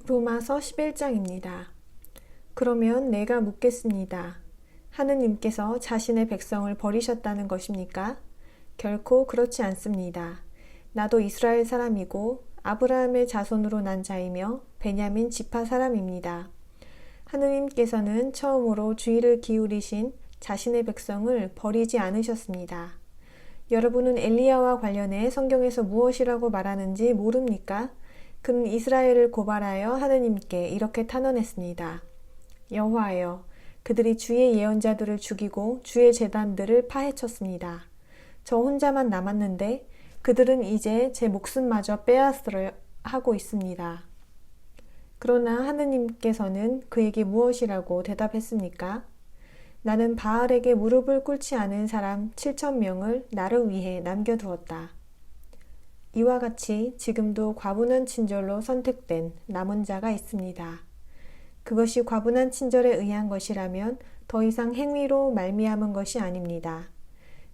로마서 11장입니다. 그러면 내가 묻겠습니다. 하느님께서 자신의 백성을 버리셨다는 것입니까? 결코 그렇지 않습니다. 나도 이스라엘 사람이고 아브라함의 자손으로 난 자이며 베냐민 지파 사람입니다. 하느님께서는 처음으로 주의를 기울이신 자신의 백성을 버리지 않으셨습니다. 여러분은 엘리야와 관련해 성경에서 무엇이라고 말하는지 모릅니까? 그는 이스라엘을 고발하여 하느님께 이렇게 탄원했습니다. 여호와여, 그들이 주의 예언자들을 죽이고 주의 제단들을 파헤쳤습니다. 저 혼자만 남았는데 그들은 이제 제 목숨마저 빼앗으려 하고 있습니다. 그러나 하느님께서는 그에게 무엇이라고 대답했습니까? 나는 바알에게 무릎을 꿇지 않은 사람 7,000명을 나를 위해 남겨두었다. 이와 같이 지금도 과분한 친절로 선택된 남은 자가 있습니다. 그것이 과분한 친절에 의한 것이라면 더 이상 행위로 말미암은 것이 아닙니다.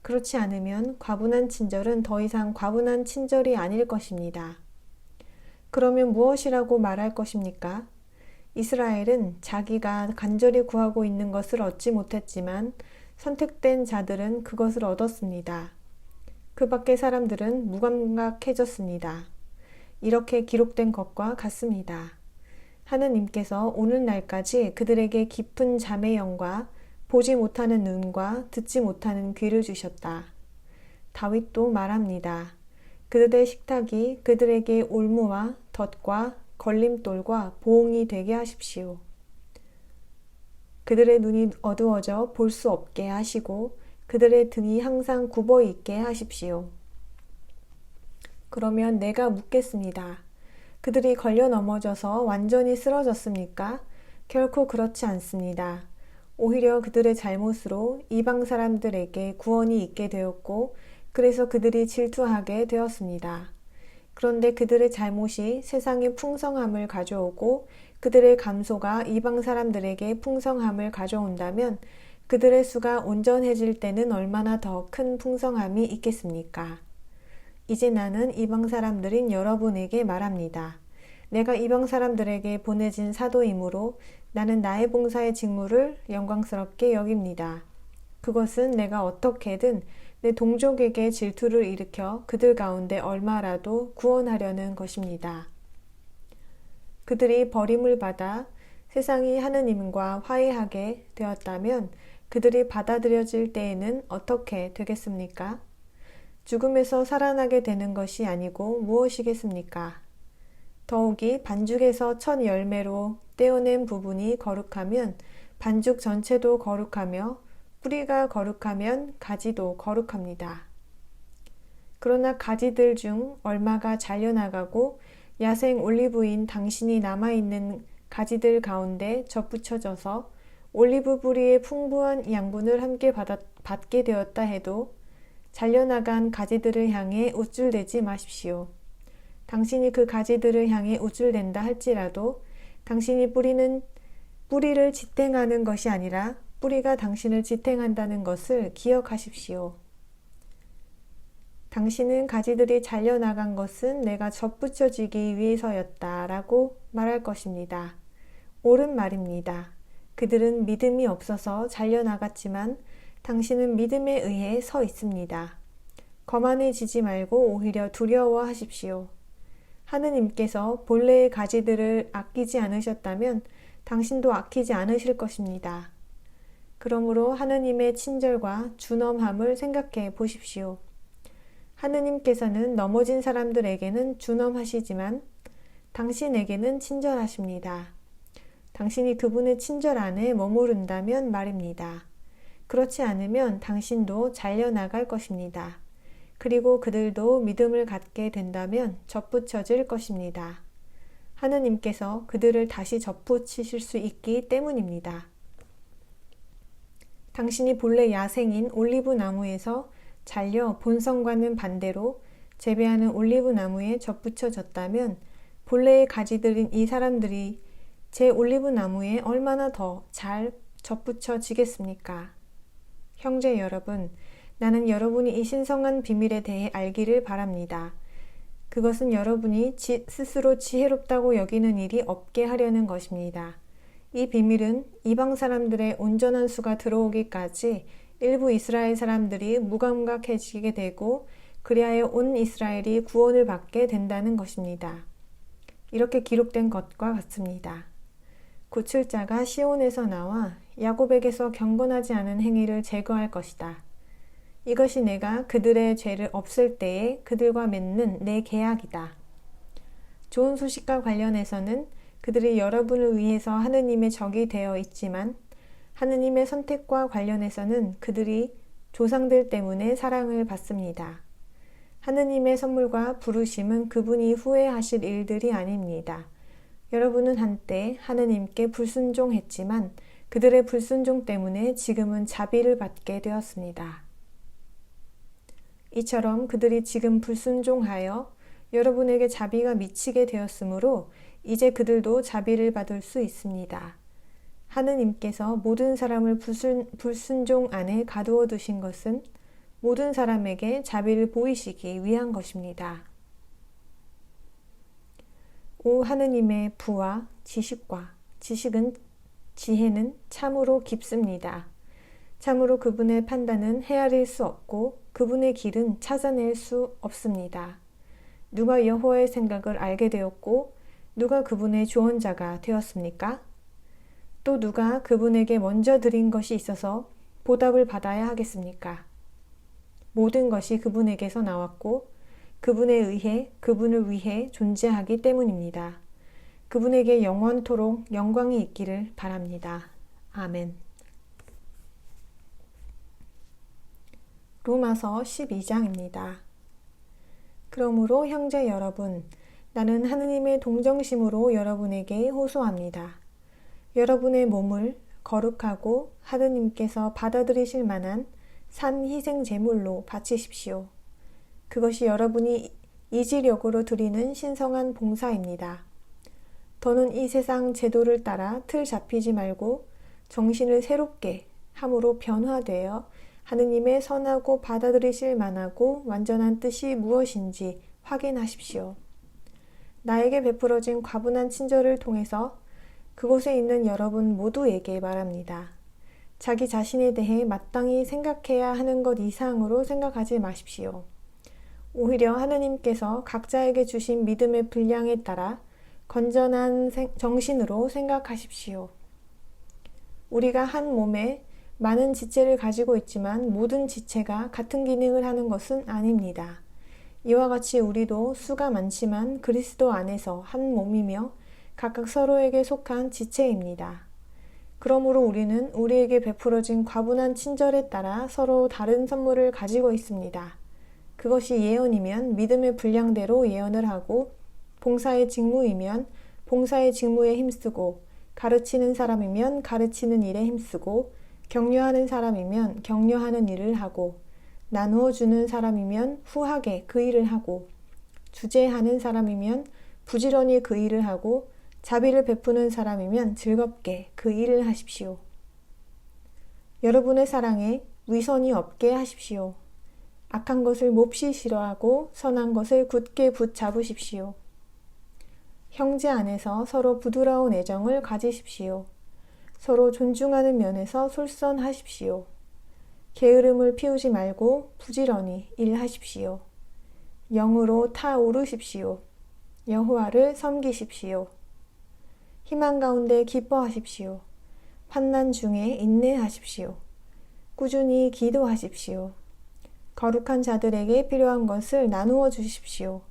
그렇지 않으면 과분한 친절은 더 이상 과분한 친절이 아닐 것입니다. 그러면 무엇이라고 말할 것입니까? 이스라엘은 자기가 간절히 구하고 있는 것을 얻지 못했지만 선택된 자들은 그것을 얻었습니다. 그 밖의 사람들은 무감각해졌습니다. 이렇게 기록된 것과 같습니다. 하느님께서 오늘날까지 그들에게 깊은 잠의 영과 보지 못하는 눈과 듣지 못하는 귀를 주셨다. 다윗도 말합니다. 그들의 식탁이 그들에게 올무와 덫과 걸림돌과 보응이 되게 하십시오. 그들의 눈이 어두워져 볼 수 없게 하시고 그들의 등이 항상 굽어 있게 하십시오. 그러면 내가 묻겠습니다. 그들이 걸려 넘어져서 완전히 쓰러졌습니까? 결코 그렇지 않습니다. 오히려 그들의 잘못으로 이방 사람들에게 구원이 있게 되었고 그래서 그들이 질투하게 되었습니다. 그런데 그들의 잘못이 세상에 풍성함을 가져오고 그들의 감소가 이방 사람들에게 풍성함을 가져온다면 그들의 수가 온전해질 때는 얼마나 더 큰 풍성함이 있겠습니까? 이제 나는 이방 사람들인 여러분에게 말합니다. 내가 이방 사람들에게 보내진 사도이므로 나는 나의 봉사의 직무를 영광스럽게 여깁니다. 그것은 내가 어떻게든 내 동족에게 질투를 일으켜 그들 가운데 얼마라도 구원하려는 것입니다. 그들이 버림을 받아 세상이 하느님과 화해하게 되었다면 그들이 받아들여질 때에는 어떻게 되겠습니까? 죽음에서 살아나게 되는 것이 아니고 무엇이겠습니까? 더욱이 반죽에서 첫 열매로 떼어낸 부분이 거룩하면 반죽 전체도 거룩하며 뿌리가 거룩하면 가지도 거룩합니다. 그러나 가지들 중 얼마가 잘려나가고 야생 올리브인 당신이 남아있는 가지들 가운데 접붙여져서 올리브 뿌리의 풍부한 양분을 함께 받게 되었다 해도 잘려나간 가지들을 향해 우쭐대지 마십시오. 당신이 그 가지들을 향해 우쭐댄다 할지라도 당신이 뿌리를 지탱하는 것이 아니라 뿌리가 당신을 지탱한다는 것을 기억하십시오. 당신은 가지들이 잘려나간 것은 내가 접붙여지기 위해서였다 라고 말할 것입니다. 옳은 말입니다. 그들은 믿음이 없어서 잘려나갔지만 당신은 믿음에 의해 서 있습니다. 거만해지지 말고 오히려 두려워하십시오. 하느님께서 본래의 가지들을 아끼지 않으셨다면 당신도 아끼지 않으실 것입니다. 그러므로 하느님의 친절과 준엄함을 생각해 보십시오. 하느님께서는 넘어진 사람들에게는 준엄하시지만 당신에게는 친절하십니다. 당신이 그분의 친절 안에 머무른다면 말입니다. 그렇지 않으면 당신도 잘려나갈 것입니다. 그리고 그들도 믿음을 갖게 된다면 접붙여질 것입니다. 하느님께서 그들을 다시 접붙이실 수 있기 때문입니다. 당신이 본래 야생인 올리브 나무에서 잘려 본성과는 반대로 재배하는 올리브 나무에 접붙여졌다면 본래의 가지들인 이 사람들이 제 올리브 나무에 얼마나 더 잘 접붙여지겠습니까? 형제 여러분, 나는 여러분이 이 신성한 비밀에 대해 알기를 바랍니다. 그것은 여러분이 스스로 지혜롭다고 여기는 일이 없게 하려는 것입니다. 이 비밀은 이방 사람들의 온전한 수가 들어오기까지 일부 이스라엘 사람들이 무감각해지게 되고 그리하여 온 이스라엘이 구원을 받게 된다는 것입니다. 이렇게 기록된 것과 같습니다. 구출자가 시온에서 나와 야곱에게서 경건하지 않은 행위를 제거할 것이다. 이것이 내가 그들의 죄를 없앨 때에 그들과 맺는 내 계약이다. 좋은 소식과 관련해서는 그들이 여러분을 위해서 하느님의 적이 되어 있지만 하느님의 선택과 관련해서는 그들이 조상들 때문에 사랑을 받습니다. 하느님의 선물과 부르심은 그분이 후회하실 일들이 아닙니다. 여러분은 한때 하느님께 불순종했지만 그들의 불순종 때문에 지금은 자비를 받게 되었습니다. 이처럼 그들이 지금 불순종하여 여러분에게 자비가 미치게 되었으므로 이제 그들도 자비를 받을 수 있습니다. 하느님께서 모든 사람을 불순종 안에 가두어 두신 것은 모든 사람에게 자비를 보이시기 위한 것입니다. 오 하느님의 부와 지혜는 참으로 깊습니다. 참으로 그분의 판단은 헤아릴 수 없고 그분의 길은 찾아낼 수 없습니다. 누가 여호와의 생각을 알게 되었고 누가 그분의 조언자가 되었습니까? 또 누가 그분에게 먼저 드린 것이 있어서 보답을 받아야 하겠습니까? 모든 것이 그분에게서 나왔고 그분에 의해 그분을 위해 존재하기 때문입니다. 그분에게 영원토록 영광이 있기를 바랍니다. 아멘. 로마서 12장입니다. 그러므로 형제 여러분, 나는 하느님의 동정심으로 여러분에게 호소합니다. 여러분의 몸을 거룩하고 하느님께서 받아들이실 만한 산 희생 제물로 바치십시오. 그것이 여러분이 이지력으로 드리는 신성한 봉사입니다. 더는 이 세상 제도를 따라 틀 잡히지 말고 정신을 새롭게 함으로 변화되어 하느님의 선하고 받아들이실 만하고 완전한 뜻이 무엇인지 확인하십시오. 나에게 베풀어진 과분한 친절을 통해서 그곳에 있는 여러분 모두에게 말합니다. 자기 자신에 대해 마땅히 생각해야 하는 것 이상으로 생각하지 마십시오. 오히려 하느님께서 각자에게 주신 믿음의 분량에 따라 건전한 정신으로 생각하십시오. 우리가 한 몸에 많은 지체를 가지고 있지만 모든 지체가 같은 기능을 하는 것은 아닙니다. 이와 같이 우리도 수가 많지만 그리스도 안에서 한 몸이며 각각 서로에게 속한 지체입니다. 그러므로 우리는 우리에게 베풀어진 과분한 친절에 따라 서로 다른 선물을 가지고 있습니다. 그것이 예언이면 믿음의 분량대로 예언을 하고 봉사의 직무이면 봉사의 직무에 힘쓰고 가르치는 사람이면 가르치는 일에 힘쓰고 격려하는 사람이면 격려하는 일을 하고 나누어 주는 사람이면 후하게 그 일을 하고 주재하는 사람이면 부지런히 그 일을 하고 자비를 베푸는 사람이면 즐겁게 그 일을 하십시오. 여러분의 사랑에 위선이 없게 하십시오. 악한 것을 몹시 싫어하고 선한 것을 굳게 붙잡으십시오. 형제 안에서 서로 부드러운 애정을 가지십시오. 서로 존중하는 면에서 솔선하십시오. 게으름을 피우지 말고 부지런히 일하십시오. 영으로 타오르십시오. 여호와를 섬기십시오. 희망 가운데 기뻐하십시오. 환난 중에 인내하십시오. 꾸준히 기도하십시오. 거룩한 자들에게 필요한 것을 나누어 주십시오.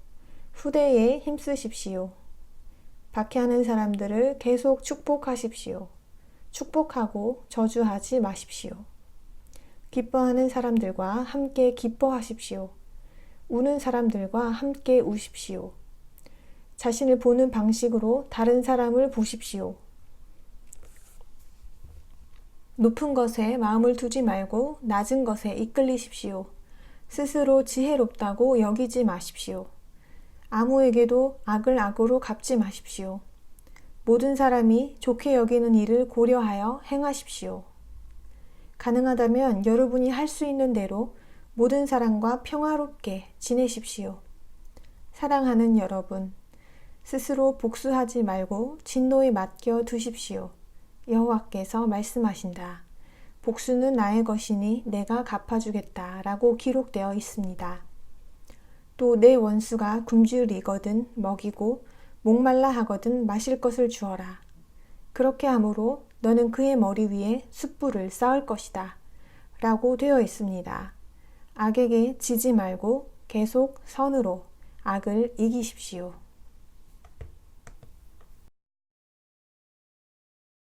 후대에 힘쓰십시오. 박해하는 사람들을 계속 축복하십시오. 축복하고 저주하지 마십시오. 기뻐하는 사람들과 함께 기뻐하십시오. 우는 사람들과 함께 우십시오. 자신을 보는 방식으로 다른 사람을 보십시오. 높은 것에 마음을 두지 말고 낮은 것에 이끌리십시오. 스스로 지혜롭다고 여기지 마십시오. 아무에게도 악을 악으로 갚지 마십시오. 모든 사람이 좋게 여기는 일을 고려하여 행하십시오. 가능하다면 여러분이 할 수 있는 대로 모든 사람과 평화롭게 지내십시오. 사랑하는 여러분, 스스로 복수하지 말고 진노에 맡겨 두십시오. 여호와께서 말씀하신다. 복수는 나의 것이니 내가 갚아주겠다 라고 기록되어 있습니다. 또 내 원수가 굶주리거든 먹이고 목말라 하거든 마실 것을 주어라. 그렇게 함으로 너는 그의 머리 위에 숯불을 쌓을 것이다 라고 되어 있습니다. 악에게 지지 말고 계속 선으로 악을 이기십시오.